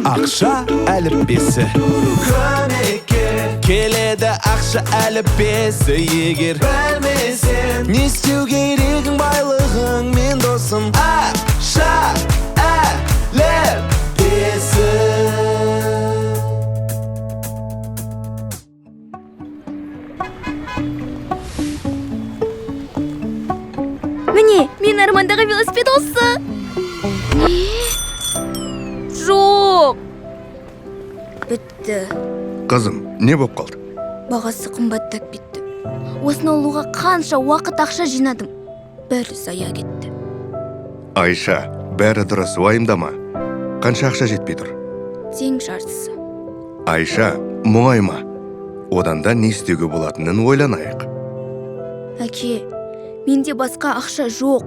Ақша әліппесі. Келеді ақша әліппесі. Егер білмесең, не істеу керегің байлығың мен досым. Ақша әліппесі. Міне, мен армандағы велосипед осы. Не? Жоқ. Бітті. Қызым, не боп қалды? Бағасы қымбаттап кетті. Осыны алуға қанша уақыт ақша жинадым. Бәрі зая кетті. Айша, бәрі дұрыс, уайымдама. Қанша ақша жетпей тұр? Тең жартысы. Айша, мұңайма. Одан да не істеуге болатынын ойланайық. Әке, менде басқа ақша жоқ.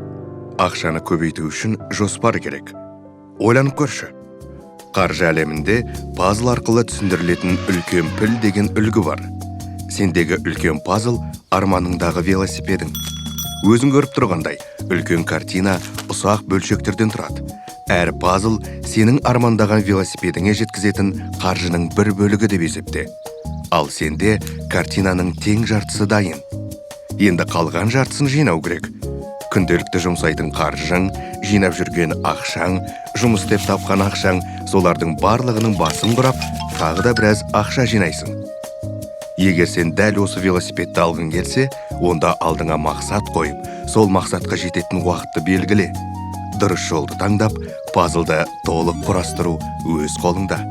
Ақшаны көбейту үшін жоспар керек. Ойланып көрші. Қаржы әлемінде пазл арқылы түсіндірілетін үлкен піл деген үлгі бар. Сендегі үлкен пазл арманыңдағы велосипедің. Өзің көріп тұрғандай, үлкен картина ұсақ бөлшектерден тұрады. Әр пазл сенің армандаған велосипедіңе жеткізетін қаржының бір бөлігі деп есепте. Ал сенде картинаның тең жартысы дайын. Енді қалған жартысын жинау керек. Күнделікті жұмсайтын қаржың, жинап жүрген ақшаң, жұмыс істеп тапқан ақшаң, солардың барлығының басын құрап, тағы да біраз ақша жинайсың. Егер сен дәл осы велосипедті алғың келсе, онда алдыңа мақсат қойып, сол мақсатқа жететін уақытты белгіле. Дұрыс жолды таңдап, пазлды толық құрастыру өз қолыңда.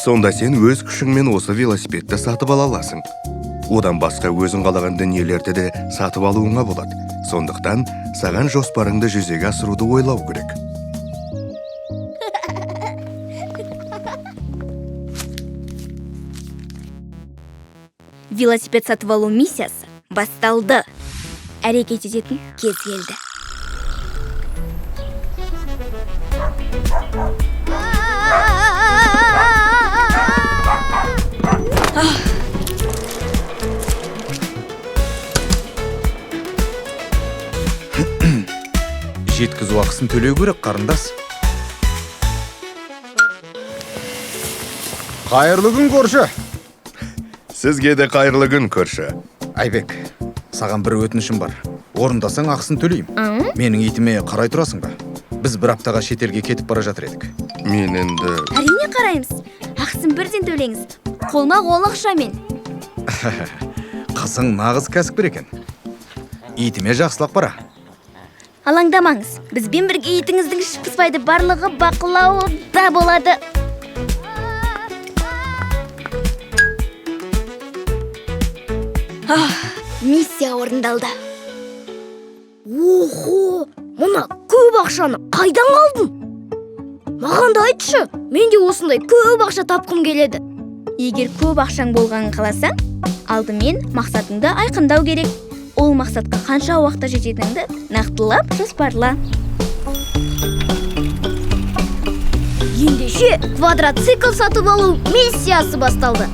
Сонда сен өз күшіңмен осы велосипедті сатып ала аласың. Одан басқа өзің қалаған дүниелерді де сатып алуыңа болады. Сондықтан саған жоспарыңды жүзеге асыруды ойлау керек. Велосипед сатып алу миссиясы басталды. Әрекет ететін кез келді. Жеткізу ақысын төлеу керек, қарындас. Қайырлы күн, көрші. Сізге де қайырлы күн, көрші. Айбек, саған бір өтінішім бар. Орындасаң ақысын төлеймін. Менің итіме қарай тұрасың ба? Біз бір аптаға шетелге кетіп бара жатыр едік. Мен енді... Әрине қараймыз. Ақысын бірден төлеңіз. Қолма-қол ақшамен. Қызың нағыз кәсіпкер екен. Итіме жақсылап бара. Алаңдамаңыз. Бізбен бірге итіңіздің іші пыспайды, барлығы бақылауда болады. Миссия орындалды. Охо, мұна көп ақшаны қайдан алдың? Маған да айтшы, мен де осындай көп ақша тапқым келеді. Егер көп ақшаң болғанын қаласаң, алдымен мақсатыңды айқындау керек. Ол мақсатқа қанша уақытта жететініңді нақтылап жоспарла. Ендеше квадроцикл сатып алу миссиясы басталды.